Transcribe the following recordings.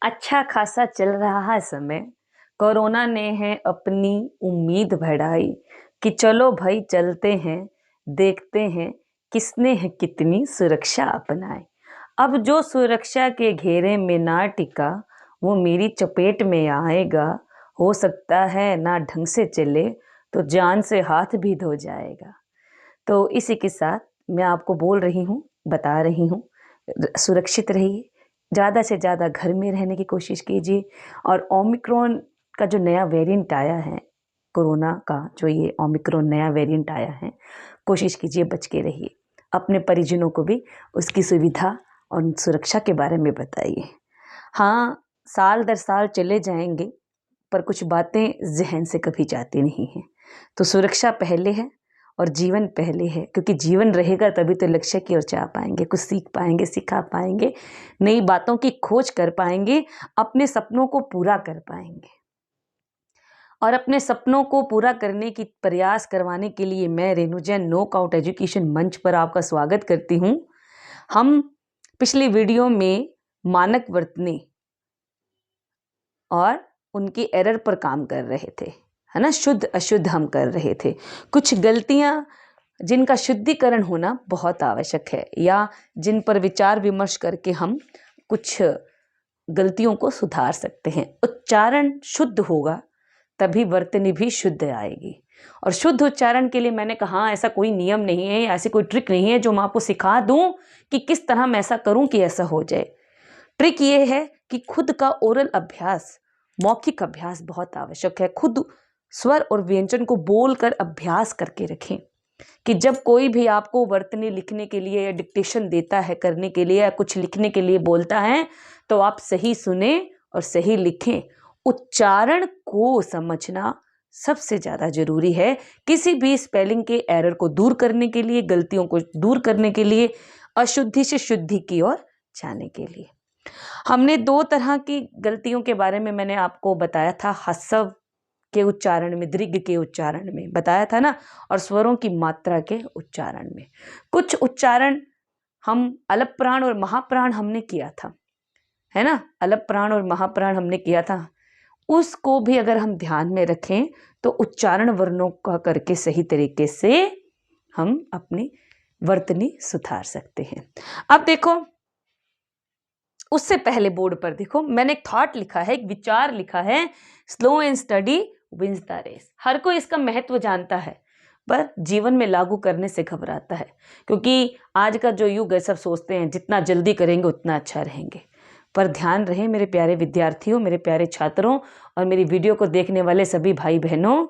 अच्छा खासा चल रहा है समय। कोरोना ने है अपनी उम्मीद बढ़ाई कि चलो भाई चलते हैं, देखते हैं किसने है कितनी सुरक्षा अपनाई। अब जो सुरक्षा के घेरे में ना टिका वो मेरी चपेट में आएगा। हो सकता है ना ढंग से चले तो जान से हाथ भी धो जाएगा। तो इसी के साथ मैं आपको बोल रही हूँ, बता रही हूँ, सुरक्षित रहिए, ज़्यादा से ज़्यादा घर में रहने की कोशिश कीजिए। और ओमिक्रॉन का जो नया वेरिएंट आया है, कोरोना का जो ये ओमिक्रॉन नया वेरिएंट आया है, कोशिश कीजिए बच के रहिए। अपने परिजनों को भी उसकी सुविधा और सुरक्षा के बारे में बताइए। हाँ, साल दर साल चले जाएंगे पर कुछ बातें ज़हन से कभी जाती नहीं हैं। तो सुरक्षा पहले है और जीवन पहले है, क्योंकि जीवन रहेगा तभी तो लक्ष्य की ओर जा पाएंगे, कुछ सीख पाएंगे, सिखा पाएंगे, नई बातों की खोज कर पाएंगे, अपने सपनों को पूरा कर पाएंगे। और अपने सपनों को पूरा करने की प्रयास करवाने के लिए मैं Renu Jain no count education मंच पर आपका स्वागत करती हूँ। हम पिछली वीडियो में मानक वर्तनी और उनके एरर पर काम कर रहे थे, है ना। शुद्ध अशुद्ध हम कर रहे थे। कुछ गलतियां जिनका शुद्धिकरण होना बहुत आवश्यक है, या जिन पर विचार विमर्श करके हम कुछ गलतियों को सुधार सकते हैं। उच्चारण शुद्ध होगा तभी वर्तनी भी शुद्ध आएगी। और शुद्ध उच्चारण के लिए मैंने कहा ऐसा कोई नियम नहीं है, ऐसी कोई ट्रिक नहीं है जो मैं आपको सिखा दूं कि किस तरह मैं ऐसा करूं कि ऐसा हो जाए। ट्रिक ये है कि खुद का ओरल अभ्यास, मौखिक अभ्यास बहुत आवश्यक है। खुद स्वर और व्यंजन को बोलकर अभ्यास करके रखें कि जब कोई भी आपको वर्तनी लिखने के लिए या डिक्टेशन देता है करने के लिए या कुछ लिखने के लिए बोलता है तो आप सही सुने और सही लिखें। उच्चारण को समझना सबसे ज़्यादा जरूरी है किसी भी स्पेलिंग के एरर को दूर करने के लिए, गलतियों को दूर करने के लिए, अशुद्धि से शुद्धि की ओर जाने के लिए। हमने दो तरह की गलतियों के बारे में मैंने आपको बताया था। ह्रस्व के उच्चारण में, दीर्घ के उच्चारण में बताया था ना, और स्वरों की मात्रा के उच्चारण में। कुछ उच्चारण हम अलप प्राण और महाप्राण हमने किया था, है ना। अलप प्राण और महाप्राण हमने किया था, उसको भी अगर हम ध्यान में रखें तो उच्चारण वर्णों का करके सही तरीके से हम अपनी वर्तनी सुधार सकते हैं। अब देखो, उससे पहले बोर्ड पर देखो, मैंने एक थॉट लिखा है, एक विचार लिखा है, slow and steady wins the race. हर कोई इसका महत्व जानता है पर जीवन में लागू करने से घबराता है, क्योंकि आज का जो युग है सब सोचते हैं जितना जल्दी करेंगे उतना अच्छा रहेंगे। पर ध्यान रहे मेरे प्यारे विद्यार्थियों, मेरे प्यारे छात्रों और मेरी वीडियो को देखने वाले सभी भाई बहनों,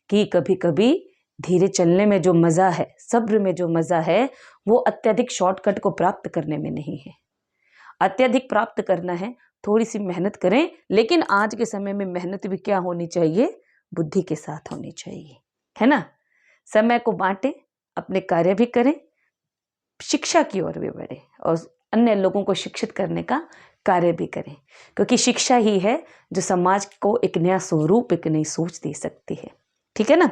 कि कभी कभी धीरे चलने में जो मज़ा है, सब्र में जो मज़ा है, वो अत्यधिक शॉर्टकट को प्राप्त करने में नहीं है। अत्यधिक प्राप्त करना है, थोड़ी सी मेहनत करें, लेकिन आज के समय में मेहनत भी क्या होनी चाहिए, बुद्धि के साथ होनी चाहिए, है ना। समय को बांटें, अपने कार्य भी करें, शिक्षा की ओर भी बढ़े और अन्य लोगों को शिक्षित करने का कार्य भी करें, क्योंकि शिक्षा ही है जो समाज को एक नया स्वरूप, एक नई सोच दे सकती है। ठीक है ना।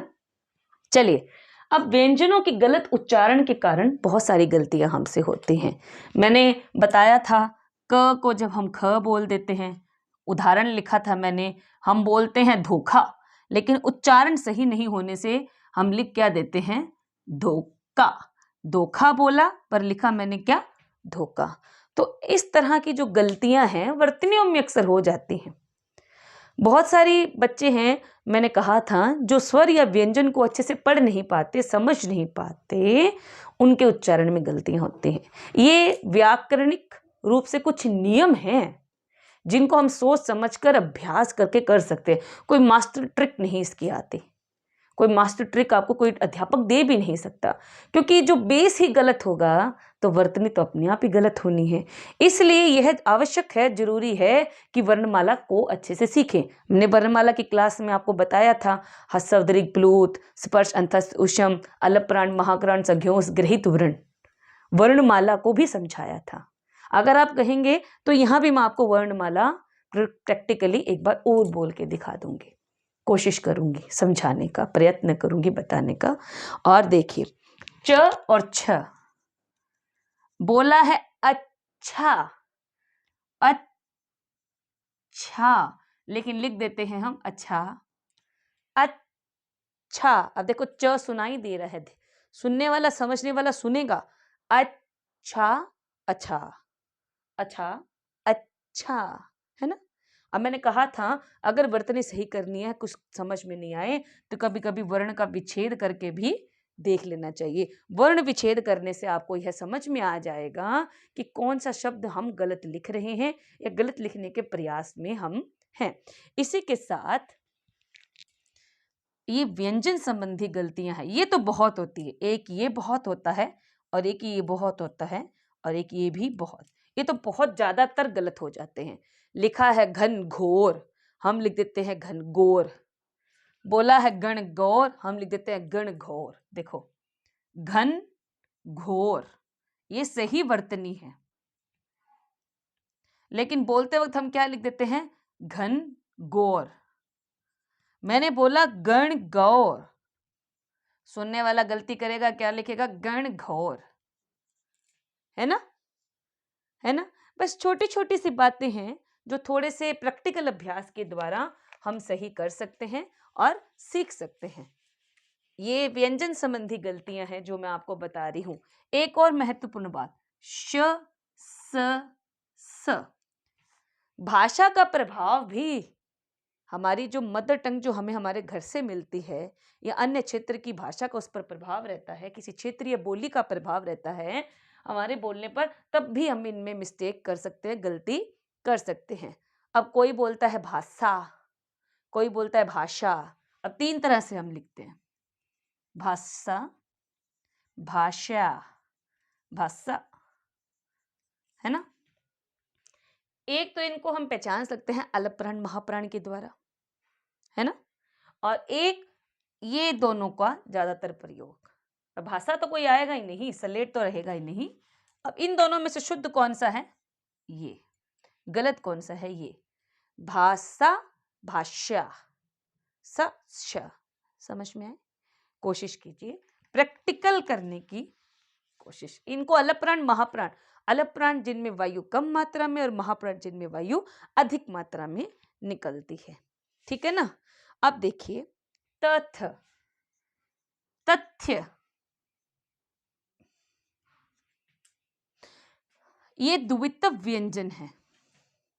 चलिए, अब व्यंजनों के गलत उच्चारण के कारण बहुत सारी गलतियां हमसे होती हैं। मैंने बताया था क को जब हम ख बोल देते हैं, उदाहरण लिखा था मैंने, हम बोलते हैं धोखा, लेकिन उच्चारण सही नहीं होने से हम लिख क्या देते हैं, धोखा। धोखा बोला पर लिखा मैंने क्या, धोखा। तो इस तरह की जो गलतियां हैं वर्तनियों में अक्सर हो जाती हैं। बहुत सारी बच्चे हैं, मैंने कहा था, जो स्वर या व्यंजन को अच्छे से पढ़ नहीं पाते, समझ नहीं पाते, उनके उच्चारण में गलतियां होती हैं। ये व्याकरणिक रूप से कुछ नियम हैं जिनको हम सोच समझकर अभ्यास करके कर सकते हैं। कोई मास्टर ट्रिक नहीं इसकी आती, कोई मास्टर ट्रिक आपको कोई अध्यापक दे भी नहीं सकता, क्योंकि जो बेस ही गलत होगा तो वर्तनी तो अपने आप ही गलत होनी है। इसलिए यह आवश्यक है, जरूरी है कि वर्णमाला को अच्छे से सीखें। हमने वर्णमाला की क्लास में आपको बताया था, ह्रस्व दीर्घ प्लूत, स्पर्श अंतस्थ उष्म, अलप प्राण महाप्राण संज्ञों ग्रहित वर्ण, वर्णमाला को भी समझाया था। अगर आप कहेंगे तो यहाँ भी मैं आपको वर्णमाला प्रैक्टिकली एक बार और बोल के दिखा दूंगी, कोशिश करूंगी समझाने का, प्रयत्न करूंगी बताने का। और देखिए, च और छ बोला है अच्छा, अच्छा, लेकिन लिख देते हैं हम अच्छा। अच्छा, अब देखो च सुनाई दे रहा है, सुनने वाला समझने वाला सुनेगा। अच्छा, अच्छा, अच्छा, अच्छा, है ना? अब मैंने कहा था अगर वर्तनी सही करनी है, कुछ समझ में नहीं आए तो कभी कभी वर्ण का विच्छेद करके भी देख लेना चाहिए। वर्ण विच्छेद करने से आपको यह समझ में आ जाएगा कि कौन सा शब्द हम गलत लिख रहे हैं या गलत लिखने के प्रयास में हम हैं। इसी के साथ ये व्यंजन संबंधी गलतियां हैं, ये तो बहुत होती है। एक ये बहुत होता है और एक ये बहुत होता है और एक ये भी बहुत, ये तो बहुत ज्यादातर गलत हो जाते हैं। लिखा है घन घोर, हम लिख देते हैं घनघोर। बोला है गण गौर, हम लिख देते हैं गण घोर। देखो घन घोर ये सही वर्तनी है, लेकिन बोलते वक्त हम क्या लिख देते हैं? घन गौर। मैंने बोला गण गौर, सुनने वाला गलती करेगा, क्या लिखेगा? गण घोर, है ना? है ना? बस छोटी छोटी सी बातें हैं जो थोड़े से प्रैक्टिकल अभ्यास के द्वारा हम सही कर सकते हैं और सीख सकते हैं। ये व्यंजन संबंधी गलतियां हैं जो मैं आपको बता रही हूं। एक और महत्वपूर्ण बात, श स स, भाषा का प्रभाव भी, हमारी जो मदर टंग जो हमें हमारे घर से मिलती है या अन्य क्षेत्र की भाषा का उस पर प्रभाव रहता है, किसी क्षेत्रीय बोली का प्रभाव रहता है हमारे बोलने पर, तब भी हम इनमें मिस्टेक कर सकते हैं, गलती कर सकते हैं। अब कोई बोलता है भाषा, कोई बोलता है भाषा। अब तीन तरह से हम लिखते हैं, भाषा, भाषा, भाषा, है ना? एक तो इनको हम पहचान सकते हैं अलप प्राण महाप्राण के द्वारा, है ना? और एक ये दोनों का ज्यादातर प्रयोग। अब भाषा तो कोई आएगा ही नहीं, सलेट तो रहेगा ही नहीं। अब इन दोनों में से शुद्ध कौन सा है? ये। गलत कौन सा है? ये। भाषा, भाष्या, स, समझ में आए? कोशिश कीजिए प्रैक्टिकल करने की कोशिश। इनको अलप प्राण महाप्राण, अलप प्राण जिनमें वायु कम मात्रा में और महाप्राण जिनमें वायु अधिक मात्रा में निकलती है। ठीक है ना? अब देखिए तथ, तथ्य, ये द्वित्व व्यंजन है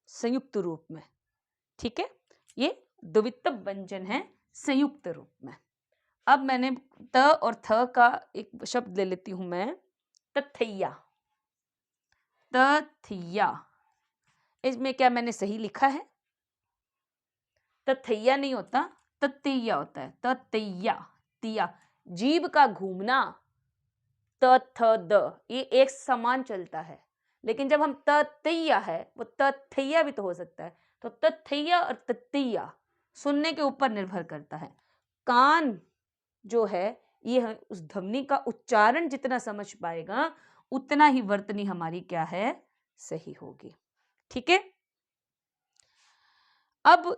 संयुक्त रूप में। ठीक है, ये द्वित्व व्यंजन है संयुक्त रूप में। अब मैंने त और थ का एक शब्द ले लेती हूं मैं, तथैया, तथैया। इसमें क्या मैंने सही लिखा है? तथैया नहीं होता, तथैया होता है। तथैया, तिया, जीभ का घूमना, त थ द, ये एक समान चलता है। लेकिन जब हम तथैया है, वो तथैया भी तो हो सकता है। तो तथैया और तथैया सुनने के ऊपर निर्भर करता है। कान जो है ये उस ध्वनि का उच्चारण जितना समझ पाएगा उतना ही वर्तनी हमारी क्या है? सही होगी। ठीक है? अब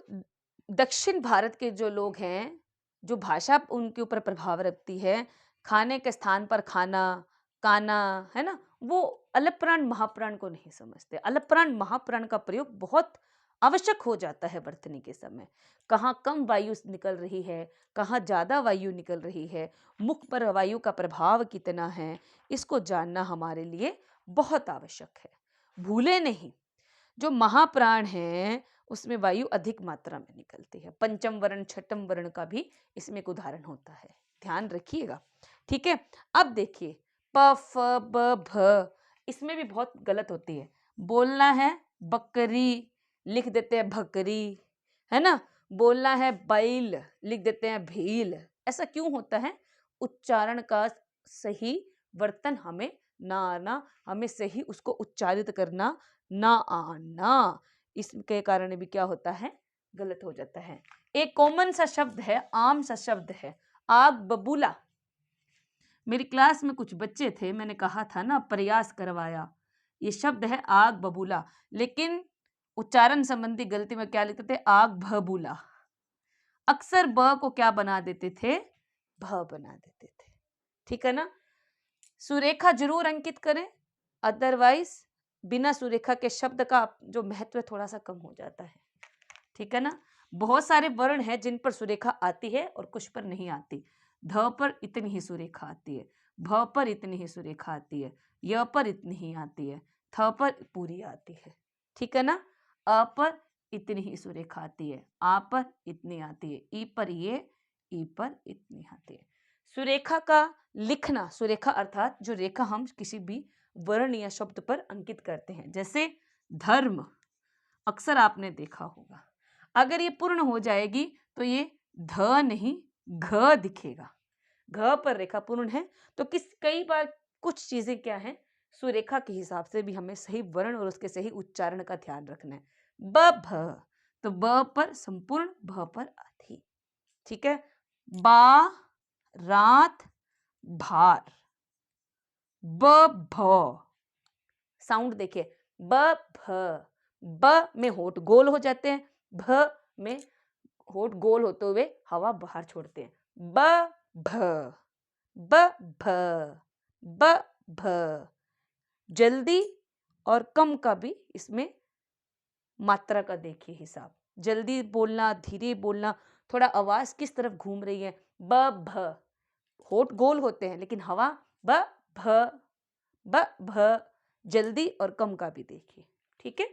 दक्षिण भारत के जो लोग हैं, जो भाषा उनके ऊपर प्रभाव रखती है, खाने के स्थान पर खाना, काना, है ना? वो अलप प्राण महाप्राण को नहीं समझते। अलप प्राण महाप्राण का प्रयोग बहुत आवश्यक हो जाता है वर्तनी के समय। कहाँ कम वायु निकल रही है, कहाँ ज्यादा वायु निकल रही है, मुख पर वायु का प्रभाव कितना है, इसको जानना हमारे लिए बहुत आवश्यक है। भूले नहीं, जो महाप्राण है उसमें वायु अधिक मात्रा में निकलती है। पंचम वर्ण छठम वर्ण का भी इसमें एक उदाहरण होता है, ध्यान रखिएगा। ठीक है? अब देखिए प फ ब भ, इसमें भी बहुत गलत होती है। बोलना है बकरी, लिख देते हैं भकरी, है ना? बोलना है बैल, लिख देते हैं भील। ऐसा क्यों होता है? उच्चारण का सही वर्तन हमें ना आना, हमें सही उसको उच्चारित करना ना आना, इसके कारण भी क्या होता है? गलत हो जाता है। एक कॉमन सा शब्द है, आम सा शब्द है, आग बबूला। मेरी क्लास में कुछ बच्चे थे, मैंने कहा था ना, प्रयास करवाया। ये शब्द है आग बबूला, लेकिन उच्चारण संबंधी गलती में क्या लिखते थे? आग भबूला। अक्सर ब को क्या बना देते थे? भ बना देते थे। ठीक है ना? सुरेखा जरूर अंकित करें, अदरवाइज बिना सुरेखा के शब्द का जो महत्व थोड़ा सा कम हो जाता है। ठीक है ना। बहुत सारे वर्ण हैं जिन पर सुरेखा आती है और कुछ पर नहीं आती। ध पर इतनी ही सुरेखा आती है, भ पर इतनी ही सुरेखा आती है, य पर इतनी ही आती है, थ पर पूरी आती है, ठीक है ना। अ पर इतनी ही सुरेखा आती है, आ पर इतनी आती है, ई पर ये, ई पर इतनी आती है। सुरेखा का लिखना, सुरेखा अर्थात जो रेखा हम किसी भी वर्ण या शब्द पर अंकित करते हैं, जैसे धर्म, अक्सर आपने देखा होगा, अगर ये पूर्ण हो जाएगी तो ये ध नहीं घ दिखेगा। घ पर रेखा पूर्ण है तो कई बार कुछ चीजें क्या है, सुरेखा के हिसाब से भी हमें सही वर्ण और उसके सही उच्चारण का ध्यान रखना है। ब भ, तो ब पर संपूर्ण, भ पर आधी, ठीक है। बा रात भार, ब भ, साउंड देखिए, ब भ, ब में होठ गोल हो जाते हैं, भ में होठ गोल होते हुए हवा बाहर छोड़ते हैं। ब भ, ब भ, ब भ। जल्दी और कम का भी इसमें मात्रा का देखिए हिसाब, जल्दी बोलना, धीरे बोलना, थोड़ा आवाज किस तरफ घूम रही है। ब भ, होठ गोल होते हैं लेकिन हवा ब भ, ब भ। जल्दी और कम का भी देखिए, ठीक है।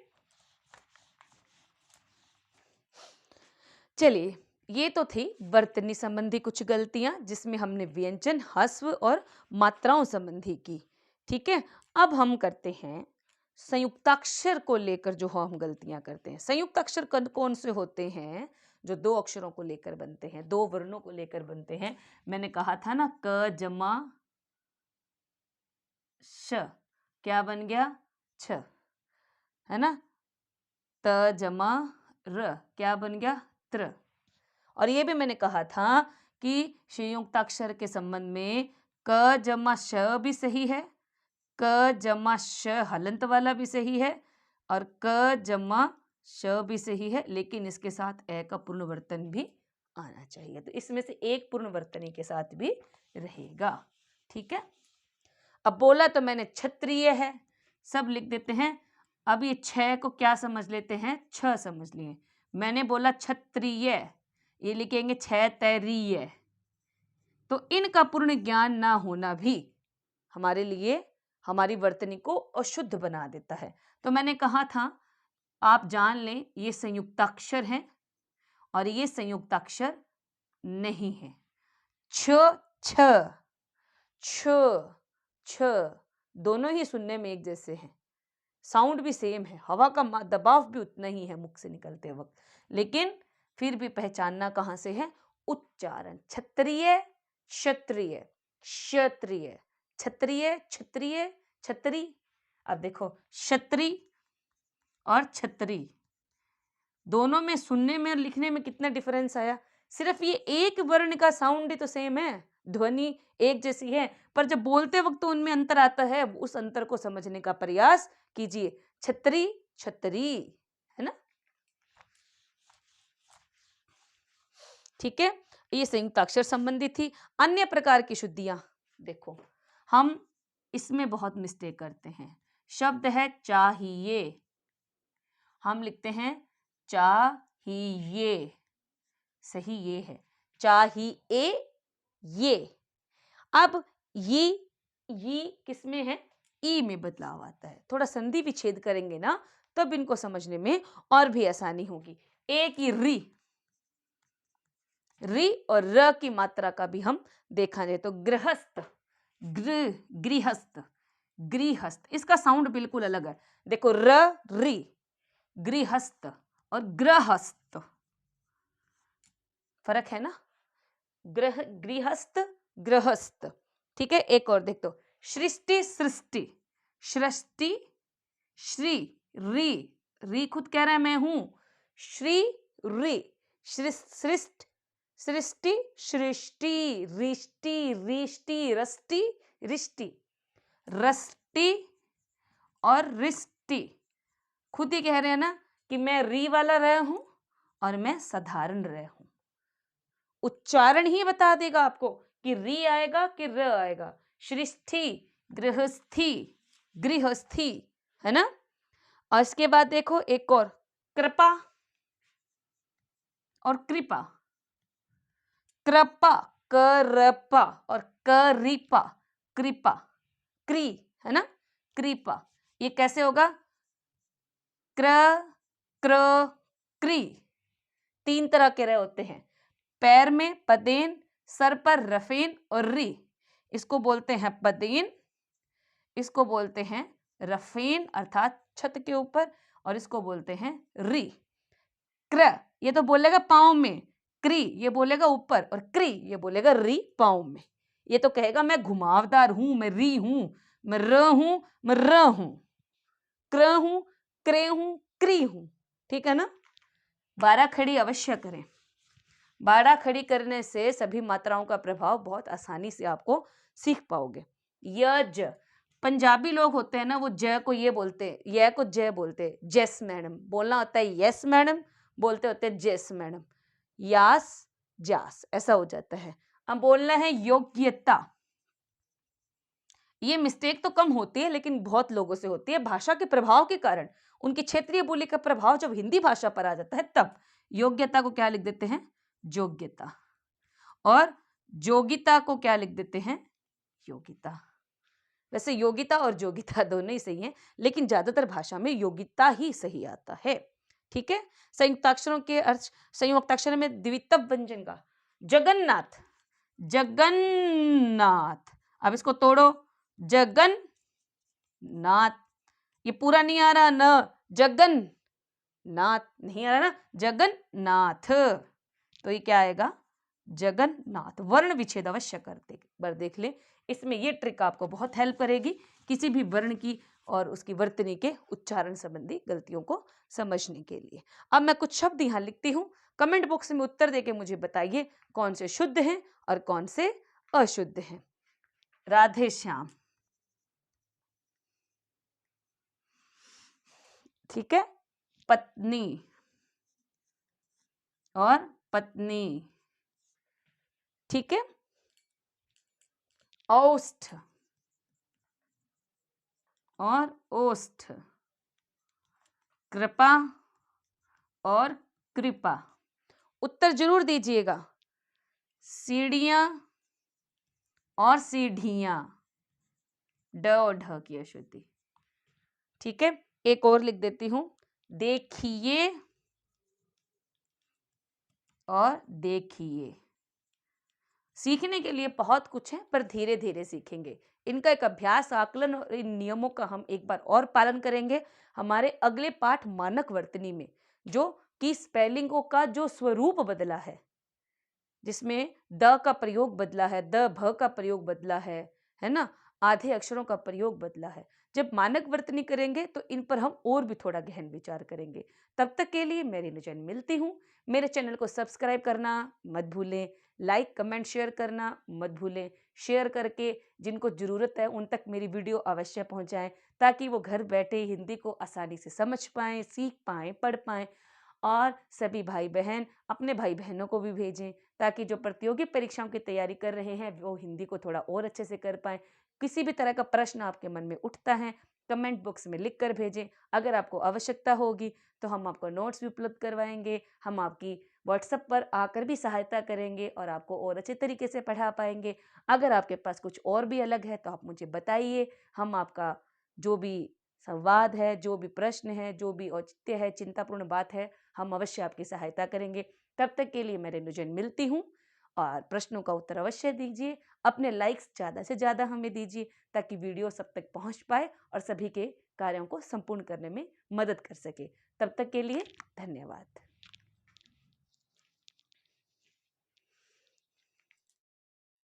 चलिए, ये तो थी वर्तनी संबंधी कुछ गलतियां जिसमें हमने व्यंजन, ह्रस्व और मात्राओं संबंधी की, ठीक है। अब हम करते हैं संयुक्ताक्षर को लेकर जो हम गलतियां करते हैं। संयुक्ताक्षर कौन से होते हैं, जो दो अक्षरों को लेकर बनते हैं, दो वर्णों को लेकर बनते हैं। मैंने कहा था ना, क जमा श क्या बन गया, छ, है ना। त जमा र क्या बन गया, त्र। और ये भी मैंने कहा था कि संयुक्ताक्षर के संबंध में क जमा श भी सही है, क जमा श हलंत वाला भी सही है, और क जमा श भी सही है, लेकिन इसके साथ ए का पूर्णवर्तन भी आना चाहिए। तो इसमें से एक पूर्णवर्तनी के साथ भी रहेगा, ठीक है। अब बोला तो मैंने क्षत्रिय है, सब लिख देते हैं। अब ये छ को क्या समझ लेते हैं, छ समझ लिए। मैंने बोला क्षत्रिय, ये लिखेंगे क्षैतरीय। तो इनका पूर्ण ज्ञान ना होना भी हमारे लिए हमारी वर्तनी को अशुद्ध बना देता है। तो मैंने कहा था, आप जान लें ये संयुक्ताक्षर हैं और ये संयुक्ताक्षर नहीं है। छ छ छ छ दोनों ही सुनने में एक जैसे हैं, साउंड भी सेम है, हवा का दबाव भी उतना ही है मुख से निकलते वक्त, लेकिन फिर भी पहचानना कहां से है, उच्चारण। क्षत्रिय क्षत्रिय, क्षत्रिय क्षत्रिय, क्षत्रिय छत्री। अब देखो, क्षत्री और छत्री दोनों में सुनने में और लिखने में कितना डिफरेंस आया। सिर्फ ये एक वर्ण का साउंड ही तो सेम है, ध्वनि एक जैसी है, पर जब बोलते वक्त तो उनमें अंतर आता है। उस अंतर को समझने का प्रयास कीजिए। छत्री छतरी, है ना, ठीक है। ये संयुक्ताक्षर संबंधी थी। अन्य प्रकार की शुद्धियां देखो, हम इसमें बहुत मिस्टेक करते हैं। शब्द है चाहिए, हम लिखते हैं चाहिए, सही ये है चाहिए ये। अब ये किसमें है, ई में बदलाव आता है। थोड़ा संधि विच्छेद करेंगे ना, तब इनको समझने में और भी आसानी होगी। एक ही री और र की मात्रा का भी हम देखा जाए तो गृहस्थ, गृहस्थ, गृहस्थ, इसका साउंड बिल्कुल अलग है। देखो, र री, गृहस्थ और गृहस्थ, फर्क है ना, गृहस्थ गृहस्थ, ठीक है। एक और देख दो, सृष्टि सृष्टि, सृष्टि श्री, री खुद कह रहा है मैं हूं, श्री री, सृष्ट सृष्टि सृष्टि, रिष्टि रिष्टि, रष्टि रिष्टि, रष्टि और रिष्टि। खुद ही कह रहे हैं ना कि मैं री वाला रह हूं और मैं साधारण रह हूं। उच्चारण ही बता देगा आपको कि री आएगा कि र आएगा। सृष्टि, गृहस्थी, गृहस्थी, है ना। और इसके बाद देखो एक और, कृपा, और कृपा, कृपा, करपा और करिपा, कृपा, क्री है ना, कृपा। ये कैसे होगा? क्र, क्र, क्री। 3 तरह के र होते हैं, पैर में पदेन, सर पर रफेन और री। इसको बोलते हैं पदेन, इसको बोलते हैं रफेन अर्थात छत के ऊपर, और इसको बोलते हैं री। क्र ये तो बोलेगा पाँव में, क्री ये बोलेगा ऊपर, और क्री ये बोलेगा री पाँव में। ये तो कहेगा मैं घुमावदार हूं, मैं री हूं, मैं र हूं, मैं र हूं, क्र हूं, क्रे हूं, क्री हूं। ठीक है ना? 12 खड़ी अवश्य करें। 12 खड़ी करने से सभी मात्राओं का प्रभाव बहुत आसानी से आपको सीख पाओगे। यज, पंजाबी लोग होते हैं ना, वो ज को ये बोलते हैं, य को जय बोलते हैं, जेस मैडम बोलना होता है, यस मैडम बोलते होते हैं जेस मैडम, यास जास ऐसा हो जाता है। अब बोलना है योग्यता। ये मिस्टेक तो कम होती है लेकिन बहुत लोगों से होती है, भाषा के प्रभाव के कारण, उनकी क्षेत्रीय बोली का प्रभाव जब हिंदी भाषा पर आ जाता है तब योग्यता को क्या लिख देते हैं? योग्यता। और जोगिता को क्या लिख देते हैं? योगिता। वैसे योगिता और जोगिता दोनों ही सही हैं, लेकिन ज्यादातर भाषा में योगिता ही सही आता है। ठीक है? संयुक्ताक्षरों के अर्थ, संयुक्ताक्षर में द्वित्व व्यंजन का जगन्नाथ, जगन्नाथ। अब इसको तोड़ो, जगन नाथ, ये पूरा नहीं आ रहा, न जगन नाथ नहीं आ रहा ना, जगन्नाथ, तो ये क्या आएगा? जगन्नाथ। वर्ण विच्छेद अवश्य करते बार देख ले, इसमें ये ट्रिक आपको बहुत हेल्प करेगी किसी भी वर्ण की और उसकी वर्तनी के उच्चारण संबंधी गलतियों को समझने के लिए। अब मैं कुछ शब्द यहाँ लिखती हूँ, कमेंट बॉक्स में उत्तर देके मुझे बताइए कौन से शुद्ध हैं और कौन से अशुद्ध हैं। राधे श्याम। ठीक है? पत्नी और पत्नी। ठीक है? औष्ठ और ओष्ठ, कृपा और कृपा। उत्तर जरूर दीजिएगा। सीढ़ियां और सीढ़ियां, ड और ढ की अशुद्धि। ठीक है? एक और लिख देती हूं, देखिए और देखिए। सीखने के लिए बहुत कुछ है, पर धीरे धीरे सीखेंगे। इनका एक अभ्यास, आकलन और इन नियमों का हम एक बार और पालन करेंगे हमारे अगले पाठ मानक वर्तनी में, जो कि स्पेलिंगों का जो स्वरूप बदला है, जिसमें द का प्रयोग बदला है, द भ का प्रयोग बदला है ना, आधे अक्षरों का प्रयोग बदला है। जब मानक वर्तनी करेंगे तो इन पर हम और भी थोड़ा गहन विचार करेंगे। तब तक के लिए मेरी नजर मिलती हूँ। मेरे चैनल को सब्सक्राइब करना मत भूलें, लाइक कमेंट शेयर करना मत भूलें। शेयर करके जिनको ज़रूरत है उन तक मेरी वीडियो अवश्य पहुँचाएं, ताकि वो घर बैठे हिंदी को आसानी से समझ पाएँ, सीख पाएँ, पढ़ पाएँ। और सभी भाई बहन अपने भाई बहनों को भी भेजें, ताकि जो प्रतियोगी परीक्षाओं की तैयारी कर रहे हैं वो हिंदी को थोड़ा और अच्छे से कर पाएँ। किसी भी तरह का प्रश्न आपके मन में उठता है, कमेंट बॉक्स में लिख कर भेजें। अगर आपको आवश्यकता होगी तो हम आपको नोट्स भी उपलब्ध करवाएंगे, हम आपकी व्हाट्सएप पर आकर भी सहायता करेंगे और आपको और अच्छे तरीके से पढ़ा पाएंगे। अगर आपके पास कुछ और भी अलग है तो आप मुझे बताइए, हम आपका जो भी संवाद है, जो भी प्रश्न है, जो भी औचित्य है, चिंतापूर्ण बात है, हम अवश्य आपकी सहायता करेंगे। तब तक के लिए मैं रेणुजन मिलती हूँ, और प्रश्नों का उत्तर अवश्य दीजिए। अपने लाइक्स ज़्यादा से ज़्यादा हमें दीजिए, ताकि वीडियो सब तक पहुँच पाए और सभी के कार्यों को संपूर्ण करने में मदद कर सके। तब तक के लिए धन्यवाद।